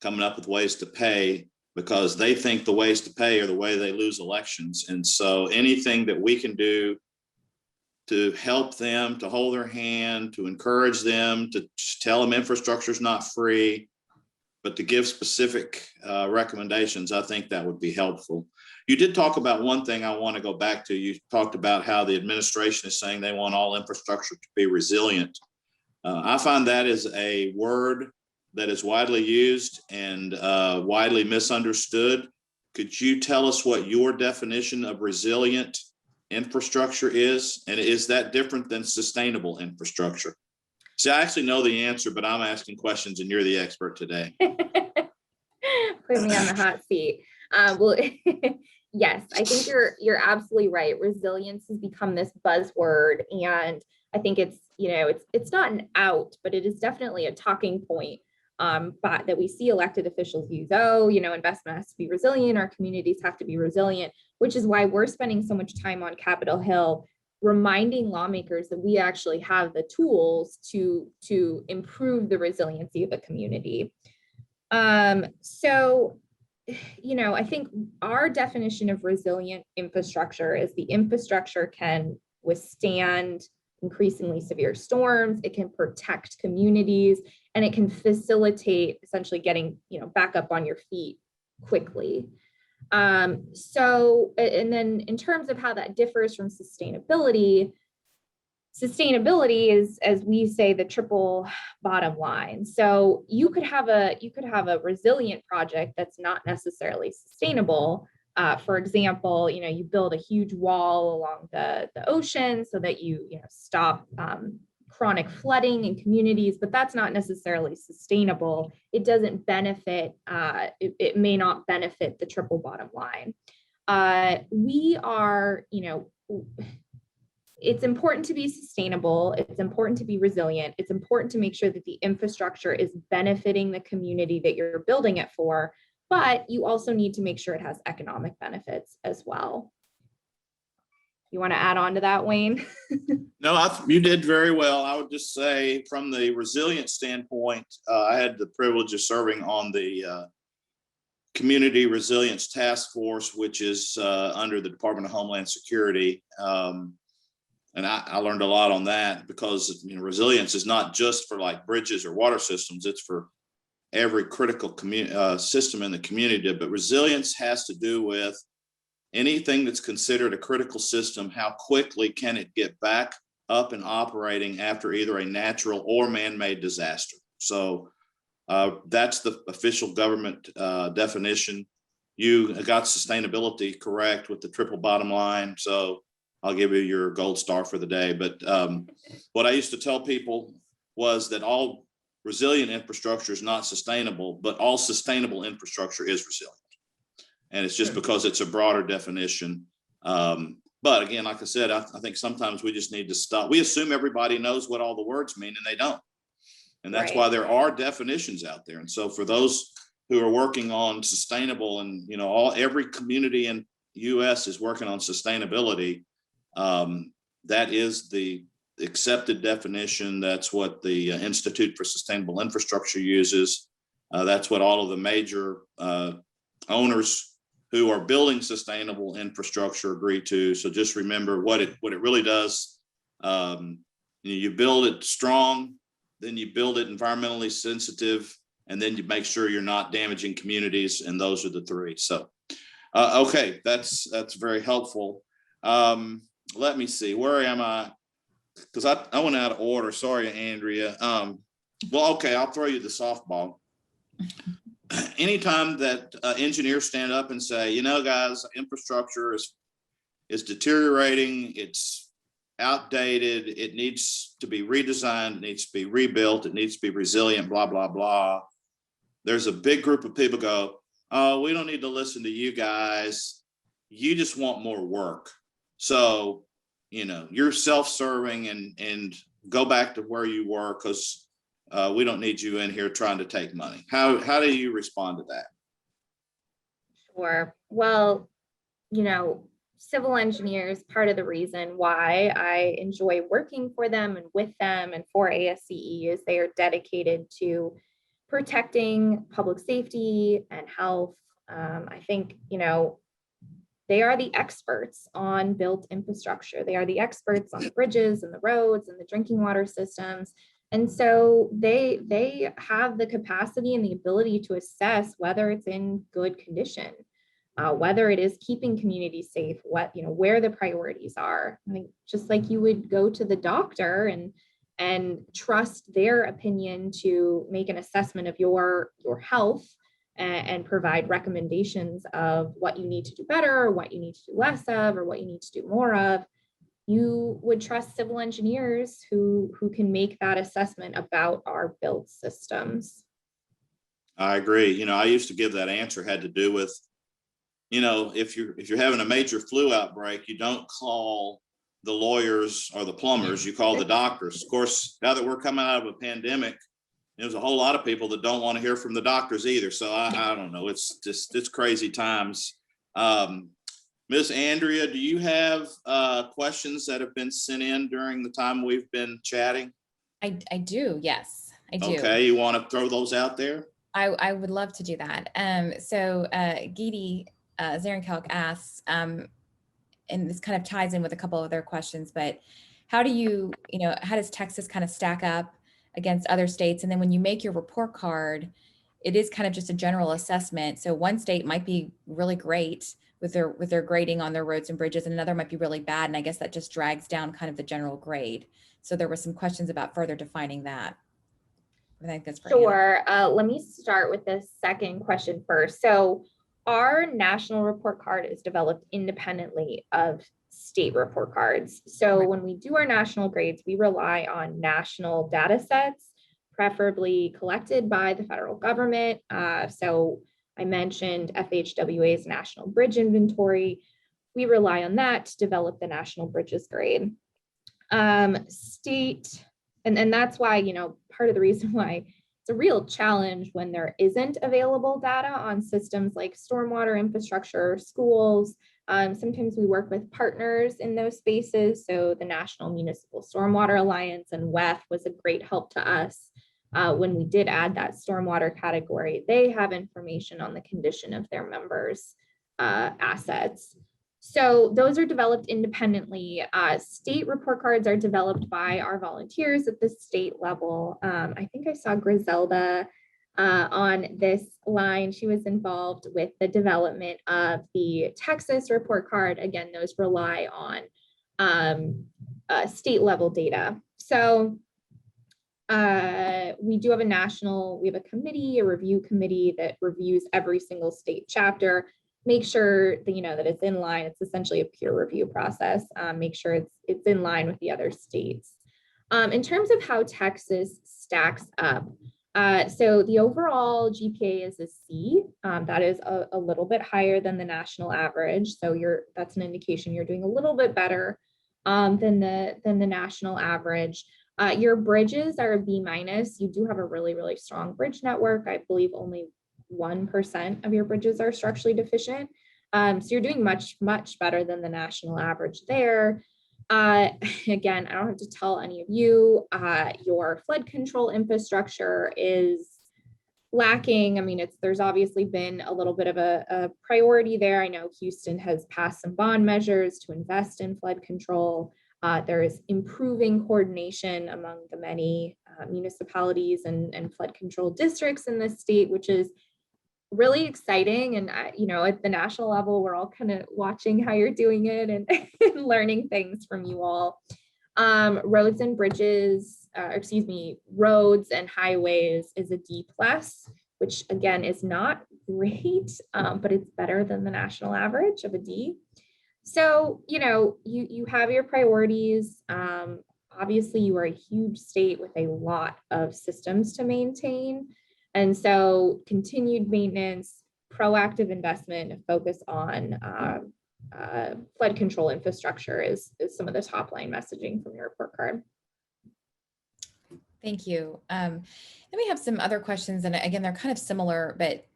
S3: coming up with ways to pay, because they think the ways to pay are the way they lose elections. And so anything that we can do to help them, to hold their hand, to encourage them, to tell them infrastructure is not free, but to give specific recommendations, I think that would be helpful. You did talk about one thing I want to go back to. You talked about how the administration is saying they want all infrastructure to be resilient. I find that is a word that is widely used and widely misunderstood. Could you tell us what your definition of resilient infrastructure is? And is that different than sustainable infrastructure? See, I actually know the answer, but I'm asking questions and you're the expert today.
S2: Put me on the hot seat. Well, yes, I think you're absolutely right. Resilience has become this buzzword, and I think it's not an out, but it is definitely a talking point but that we see elected officials use. Investment has to be resilient, our communities have to be resilient, which is why we're spending so much time on Capitol Hill reminding lawmakers that we actually have the tools to improve the resiliency of a community. So I think our definition of resilient infrastructure is the infrastructure can withstand increasingly severe storms, it can protect communities, and it can facilitate essentially getting back up on your feet quickly. So, and then in terms of how that differs from sustainability is, as we say, the triple bottom line. So you could have a resilient project that's not necessarily sustainable. For example, you build a huge wall along the ocean so that you stop chronic flooding in communities, but that's not necessarily sustainable. It doesn't benefit, it may not benefit the triple bottom line. It's important to be sustainable. It's important to be resilient. It's important to make sure that the infrastructure is benefiting the community that you're building it for, but you also need to make sure it has economic benefits as well. You want to add on to that, Wayne?
S3: No, you did very well. I would just say from the resilience standpoint, I had the privilege of serving on the Community Resilience Task Force, which is under the Department of Homeland Security. And I learned a lot on that because resilience is not just for like bridges or water systems, it's for every critical system in the community. But resilience has to do with anything that's considered a critical system. How quickly can it get back up and operating after either a natural or man-made disaster? So that's the official government definition. You got sustainability correct with the triple bottom line. So I'll give you your gold star for the day. But what I used to tell people was that all resilient infrastructure is not sustainable, but all sustainable infrastructure is resilient. And it's just because it's a broader definition. But again, like I said, I think sometimes we just need to stop. We assume everybody knows what all the words mean, and they don't. And that's why there are definitions out there. And so for those who are working on sustainable, and every community in US is working on sustainability, that is the accepted definition. That's what the Institute for Sustainable Infrastructure uses. That's what all of the major owners who are building sustainable infrastructure agree to. So just remember what it really does. You build it strong, then you build it environmentally sensitive, and then you make sure you're not damaging communities. And those are the three. So, okay, that's very helpful. Let me see, where am I? Because I went out of order. Sorry, Andrea. Well, okay, I'll throw you the softball. Anytime that engineers stand up and say, guys, infrastructure is deteriorating, it's outdated, it needs to be redesigned, it needs to be rebuilt, it needs to be resilient, blah, blah, blah. There's a big group of people go, oh, we don't need to listen to you guys. You just want more work. So, you're self-serving and go back to where you were, because we don't need you in here trying to take money. How do you respond to that?
S2: Sure. Well, civil engineers, part of the reason why I enjoy working for them and with them and for ASCE is they are dedicated to protecting public safety and health. I think, they are the experts on built infrastructure. They are the experts on the bridges and the roads and the drinking water systems. And so they have the capacity and the ability to assess whether it's in good condition, whether it is keeping communities safe, where the priorities are. I think just like you would go to the doctor and trust their opinion to make an assessment of your health and provide recommendations of what you need to do better, or what you need to do less of, or what you need to do more of, you would trust civil engineers who can make that assessment about our built systems.
S3: I agree. I used to give that answer, had to do with, if you're having a major flu outbreak, you don't call the lawyers or the plumbers, you call the doctors. Of course, now that we're coming out of a pandemic, there's a whole lot of people that don't want to hear from the doctors either. So I don't know. It's crazy times. Ms. Andrea, do you have questions that have been sent in during the time we've been chatting?
S1: I do. Yes, I do.
S3: Okay. You want to throw those out there?
S1: I would love to do that. So Geety Zarenkalk asks, and this kind of ties in with a couple of their questions, but how does Texas kind of stack up against other states? And then when you make your report card, it is kind of just a general assessment. So one state might be really great with their grading on their roads and bridges, and another might be really bad. And I guess that just drags down kind of the general grade. So there were some questions about further defining that. I think that's for
S2: Sure. Let me start with the second question first. So our national report card is developed independently of state report cards. So when we do our national grades, we rely on national data sets, preferably collected by the federal government. So I mentioned FHWA's National Bridge Inventory. We rely on that to develop the National Bridges grade. State, and that's why, part of the reason why it's a real challenge when there isn't available data on systems like stormwater infrastructure, schools. Sometimes we work with partners in those spaces. So the National Municipal Stormwater Alliance and WEF was a great help to us when we did add that stormwater category. They have information on the condition of their members' assets. So those are developed independently. State report cards are developed by our volunteers at the state level. I think I saw Griselda on this line. She was involved with the development of the Texas report card. Again, those rely on state level data. So we do have we have a committee, a review committee that reviews every single state chapter. make sure that, that it's in line. It's essentially a peer review process. Make sure it's in line with the other states. In terms of how Texas stacks up, so the overall GPA is a C. That is a little bit higher than the national average. So that's an indication you're doing a little bit better than the national average. Your bridges are a B minus. You do have a really, really strong bridge network. I believe only 1% of your bridges are structurally deficient. So you're doing much, much better than the national average there. Again, I don't have to tell any of you, your flood control infrastructure is lacking. I mean, there's obviously been a little bit of a priority there. I know Houston has passed some bond measures to invest in flood control. There is improving coordination among the many municipalities and flood control districts in the state, which is really exciting. And at the national level, we're all kind of watching how you're doing it and learning things from you all. Roads and bridges, roads and highways is a D+, which again is not great, but it's better than the national average of a D. So, you have your priorities. Obviously, you are a huge state with a lot of systems to maintain. And so continued maintenance, proactive investment, and focus on flood control infrastructure is some of the top line messaging from your report card.
S1: Thank you. Then we have some other questions, and again, they're kind of similar, but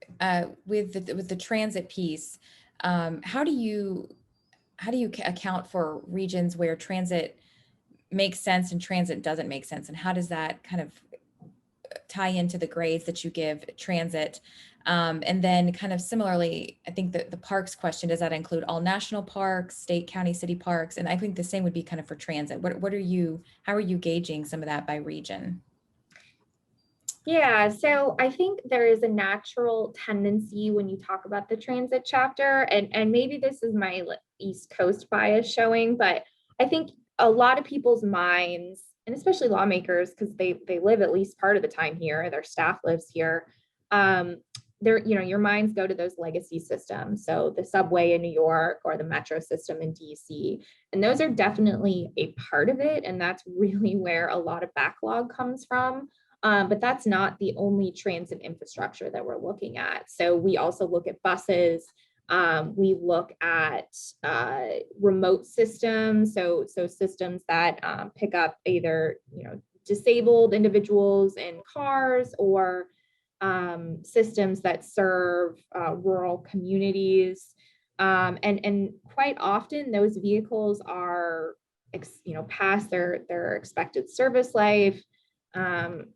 S1: with the transit piece, how do you account for regions where transit makes sense and transit doesn't make sense, and how does that kind of tie into the grades that you give transit? And then kind of similarly, I think the parks question, does that include all national parks, state, county, city parks? And I think the same would be kind of for transit. How are you gauging some of that by region?
S2: Yeah, so I think there is a natural tendency when you talk about the transit chapter, and maybe this is my East Coast bias showing, but I think a lot of people's minds, and especially lawmakers, because they live at least part of the time here, their staff lives here, your minds go to those legacy systems. So the subway in New York or the metro system in DC, and those are definitely a part of it. And that's really where a lot of backlog comes from. But that's not the only transit infrastructure that we're looking at. So we also look at buses. We look at remote systems, so systems that pick up either disabled individuals in cars, or systems that serve rural communities, and quite often those vehicles are past their expected service life. I'm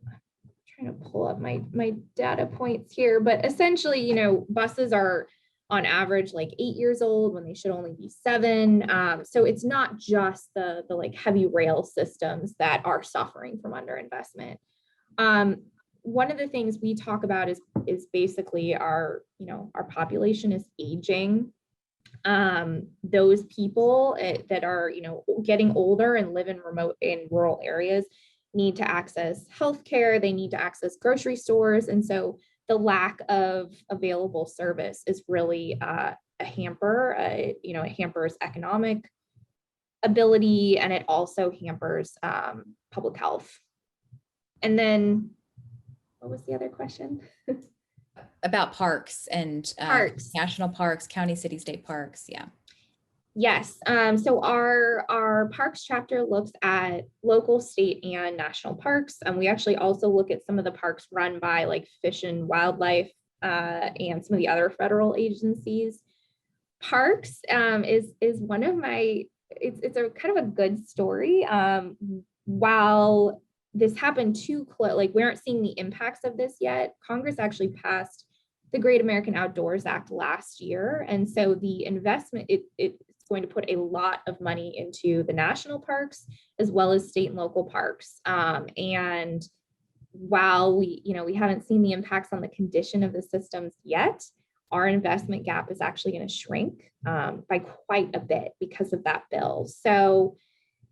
S2: trying to pull up my data points here, but essentially, buses are on average like 8 years old when they should only be 7. So it's not just the like heavy rail systems that are suffering from underinvestment. One of the things we talk about is basically our population is aging. Those people that are getting older and live in rural areas need to access healthcare. They need to access grocery stores, and so the lack of available service is really a hamper. It hampers economic ability, and it also hampers public health. And then, what was the other question?
S1: About parks and
S2: parks.
S1: National parks, county, city, state parks. Yeah.
S2: Yes. So our parks chapter looks at local, state, and national parks. And we actually also look at some of the parks run by like Fish and Wildlife and some of the other federal agencies. Parks is one of my, it's a kind of a good story. While this happened too close, like we aren't seeing the impacts of this yet, Congress actually passed the Great American Outdoors Act last year. And so the investment, it's going to put a lot of money into the national parks as well as state and local parks. And while we haven't seen the impacts on the condition of the systems yet, our investment gap is actually going to shrink by quite a bit because of that bill. So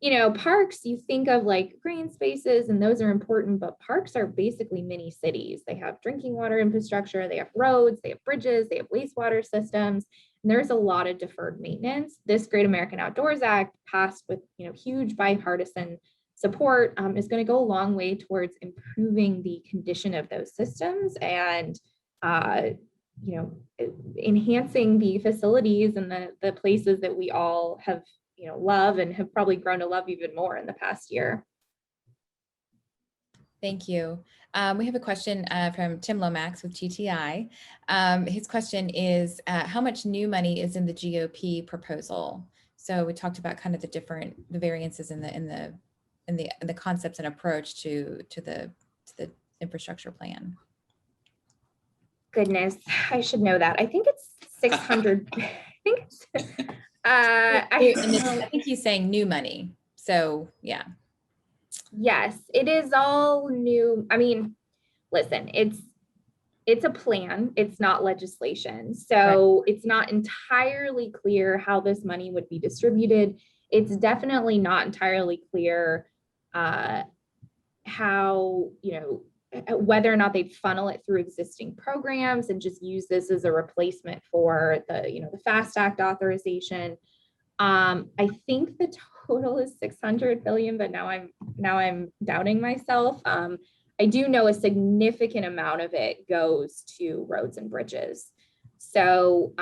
S2: you know, parks, you think of like green spaces and those are important, but parks are basically mini cities. They have drinking water infrastructure, they have roads, they have bridges, they have wastewater systems, and there's a lot of deferred maintenance. This Great American Outdoors Act, passed with, you know, huge bipartisan support, is going to go a long way towards improving the condition of those systems and, you know, enhancing the facilities and the places that we all have, you know, love and have probably grown to love even more in the past year.
S1: Thank you. We have a question from Tim Lomax with GTI. His question is, how much new money is in the GOP proposal? So we talked about kind of the variances in the concepts and approach to the infrastructure plan.
S2: Goodness, I should know that. I think it's 600. I think it's,
S1: I think he's saying new money. So yeah.
S2: Yes, it is all new. I mean, listen, it's a plan. It's not legislation. So it's not entirely clear how this money would be distributed. It's definitely not entirely clear how, you know, whether or not they'd funnel it through existing programs and just use this as a replacement for the, you know, the FAST Act authorization. I think the total is 600 billion, but now I'm doubting myself. I do know a significant amount of it goes to roads and bridges. So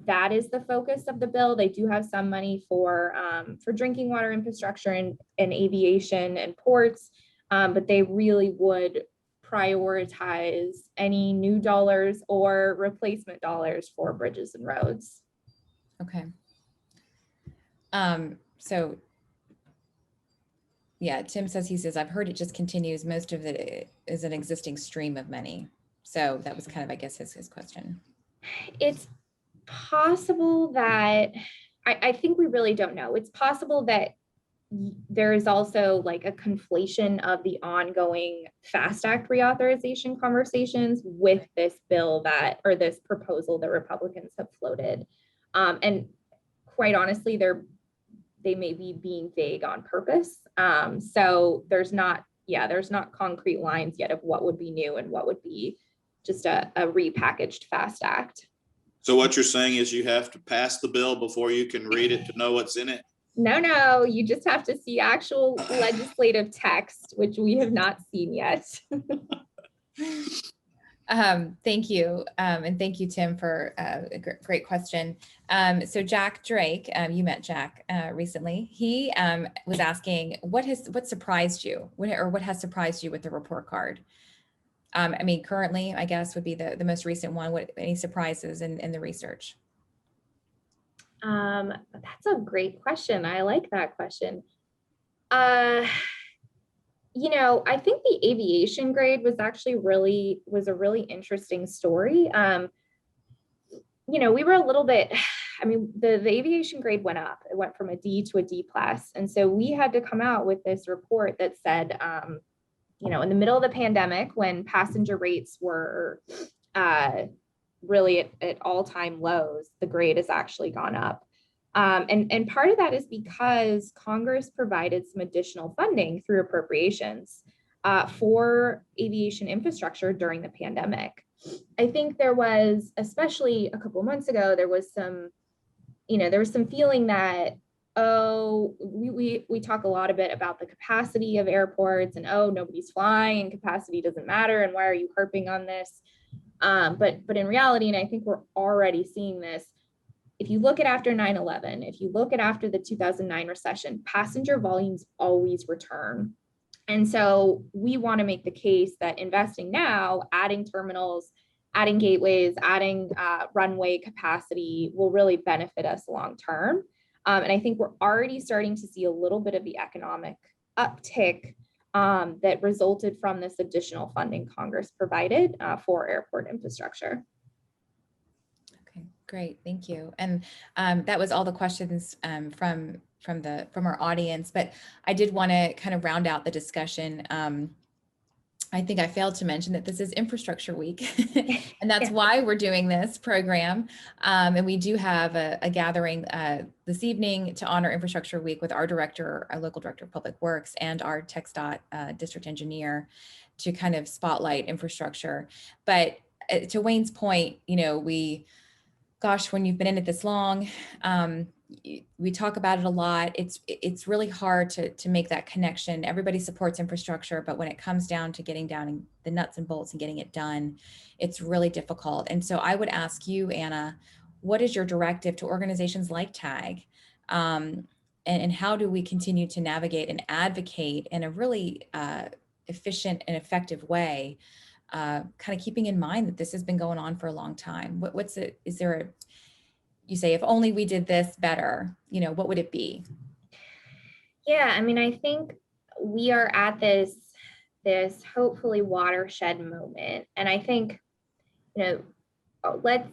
S2: that is the focus of the bill. They do have some money for drinking water infrastructure and aviation and ports, but they really would prioritize any new dollars or replacement dollars for bridges and roads.
S1: Okay. So yeah, Tim says, I've heard it just continues. Most of it is an existing stream of money. So that was kind of, I guess, his question.
S2: It's possible that, I think we really don't know. It's possible that there is also like a conflation of the ongoing FAST Act reauthorization conversations with this bill or this proposal that Republicans have floated. And quite honestly, they may be being vague on purpose. So there's not concrete lines yet of what would be new and what would be just a repackaged FAST Act.
S3: So what you're saying is you have to pass the bill before you can read it to know what's in it?
S2: No, you just have to see actual legislative text, which we have not seen yet.
S1: Thank you. And thank you, Tim, for a great question. So Jack Drake, you met Jack recently. He was asking, what surprised you? What has surprised you with the report card? I mean, currently, I guess, would be the most recent one. Any surprises in the research?
S2: That's a great question. I like that question. You know, I think the aviation grade was actually a really interesting story. You know, we were a little bit, I mean, the aviation grade went up. It went from a D to a D+. And so we had to come out with this report that said, you know, in the middle of the pandemic, when passenger rates were really at all-time lows, the grade has actually gone up. And part of that is because Congress provided some additional funding through appropriations for aviation infrastructure during the pandemic. I think there was, especially a couple of months ago, there was some feeling that, oh, we talk a lot about the capacity of airports and, oh, nobody's flying and capacity doesn't matter and why are you harping on this? But in reality, and I think we're already seeing this, if you look at after 9/11, if you look at after the 2009 recession, passenger volumes always return. And so we want to make the case that investing now, adding terminals, adding gateways, adding runway capacity will really benefit us long term. And I think we're already starting to see a little bit of the economic uptick that resulted from this additional funding Congress provided for airport infrastructure.
S1: Okay, great, thank you. And that was all the questions from our audience, but I did want to kind of round out the discussion I think I failed to mention that this is Infrastructure Week, and that's why we're doing this program. And we do have a gathering this evening to honor Infrastructure Week with our director, our local director of Public Works, and our TxDOT district engineer to kind of spotlight infrastructure. But to Wayne's point, you know, gosh, when you've been in it this long, we talk about it a lot. It's really hard to make that connection. Everybody supports infrastructure, but when it comes down to getting down in the nuts and bolts and getting it done, it's really difficult. And so I would ask you, Anna, what is your directive to organizations like TAG? And how do we continue to navigate and advocate in a really efficient and effective way, kind of keeping in mind that this has been going on for a long time? Is there a, you say, if only we did this better, you know, what would it be?
S2: Yeah, I mean, I think we are at this hopefully watershed moment. And I think, you know,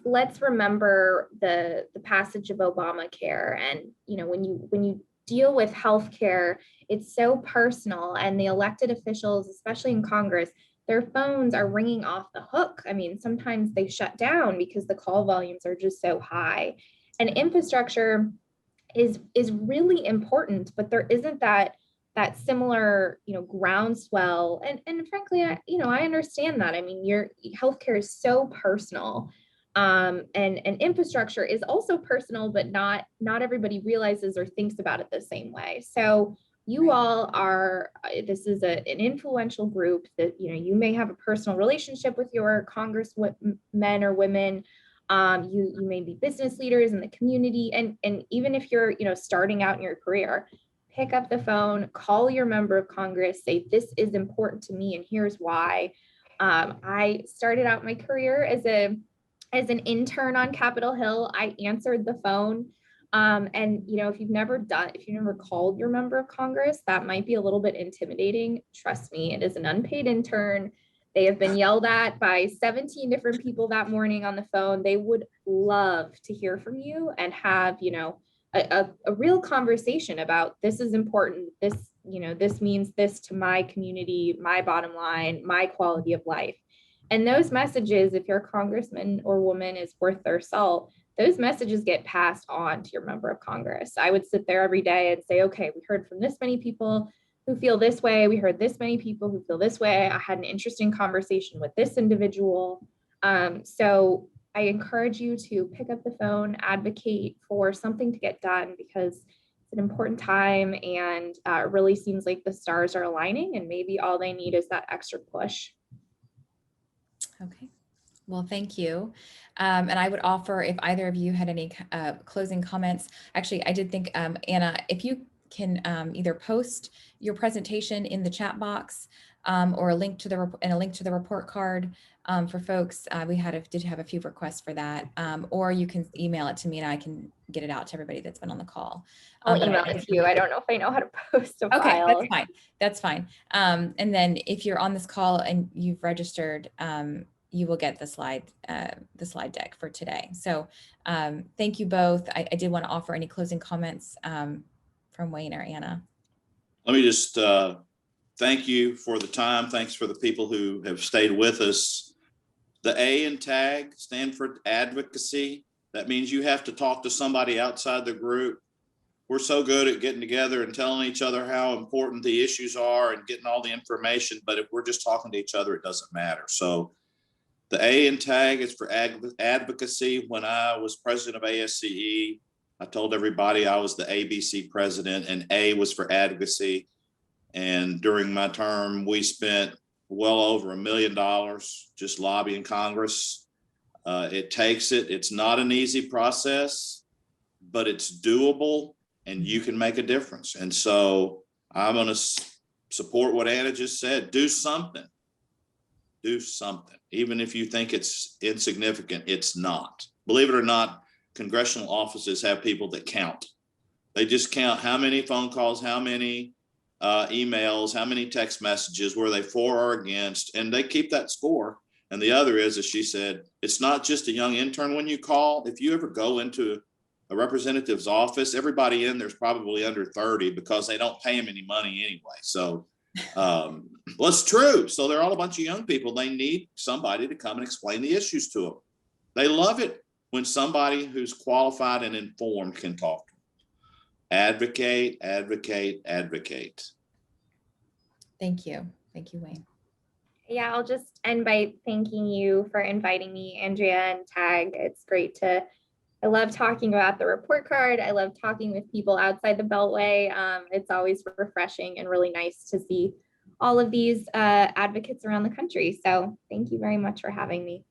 S2: let's remember the passage of Obamacare. And, you know, when you deal with healthcare, it's so personal, and the elected officials, especially in Congress, their phones are ringing off the hook. I mean, sometimes they shut down because the call volumes are just so high. And infrastructure is really important, but there isn't that similar, you know, groundswell. And frankly, I understand that. I mean, your healthcare is so personal. And infrastructure is also personal, but not everybody realizes or thinks about it the same way. So you all are, this is an influential group that, you know, you may have a personal relationship with your congressmen or women. You may be business leaders in the community. And even if you're, you know, starting out in your career, pick up the phone, call your member of Congress, say, this is important to me, and here's why. I started out my career as an intern on Capitol Hill. I answered the phone. And, you know, if you've never called your member of Congress, that might be a little bit intimidating. Trust me, it is an unpaid intern. They have been yelled at by 17 different people that morning on the phone. They would love to hear from you and have, you know, a real conversation about, this is important. This, you know, this means this to my community, my bottom line, my quality of life. And those messages, if your congressman or woman is worth their salt, those messages get passed on to your member of Congress. I would sit there every day and say, okay, we heard from this many people who feel this way. We heard this many people who feel this way. I had an interesting conversation with this individual. So I encourage you to pick up the phone, advocate for something to get done, because it's an important time, and it really seems like the stars are aligning, and maybe all they need is that extra push.
S1: Okay, well, thank you. And I would offer, if either of you had any closing comments, actually, I did think, Anna, if you can either post your presentation in the chat box or a link to the report card for folks. We did have a few requests for that, or you can email it to me and I can get it out to everybody that's been on the call.
S2: I'll email it to you. I don't know if I know how to post a file.
S1: Okay, that's fine. That's fine. And then if you're on this call and you've registered, you will get the slide deck for today. So thank you both. I did want to offer any closing comments from Wayne or Anna.
S3: Let me just thank you for the time. Thanks for the people who have stayed with us. The A in TAG stand for advocacy. That means you have to talk to somebody outside the group. We're so good at getting together and telling each other how important the issues are and getting all the information. But if we're just talking to each other, it doesn't matter. So the A in TAG is for advocacy. When I was president of ASCE, I told everybody I was the ABC president, and A was for advocacy. And during my term, we spent well over $1 million just lobbying Congress. It takes it. It's not an easy process, but it's doable, and you can make a difference. And so I'm going to support what Anna just said. Do something. Do something. Even if you think it's insignificant, it's not. Believe it or not, congressional offices have people that count. They just count how many phone calls, how many emails, how many text messages, were they for or against, and they keep that score. And the other is, as she said, it's not just a young intern when you call. If you ever go into a representative's office, everybody in there's probably under 30 because they don't pay them any money anyway. So Well, it's true. So they're all a bunch of young people. They need somebody to come and explain the issues to them. They love it when somebody who's qualified and informed can talk to them. Advocate, advocate, advocate.
S1: Thank you. Thank you, Wayne.
S2: Yeah, I'll just end by thanking you for inviting me, Andrea and TAG. It's great I love talking about the report card. I love talking with people outside the Beltway. It's always refreshing and really nice to see all of these advocates around the country. So thank you very much for having me.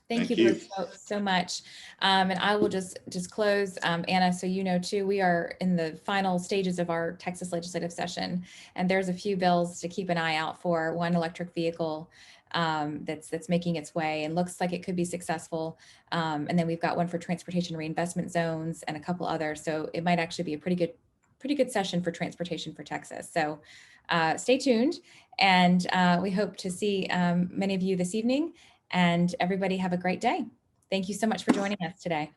S1: Thank you both so much. And I will just close, Anna, so you know too, we are in the final stages of our Texas legislative session, and there's a few bills to keep an eye out for. One electric vehicle that's making its way and looks like it could be successful. And then we've got one for transportation reinvestment zones and a couple others. So it might actually be a pretty good session for transportation for Texas. So stay tuned, and we hope to see many of you this evening. And everybody have a great day. Thank you so much for joining us today.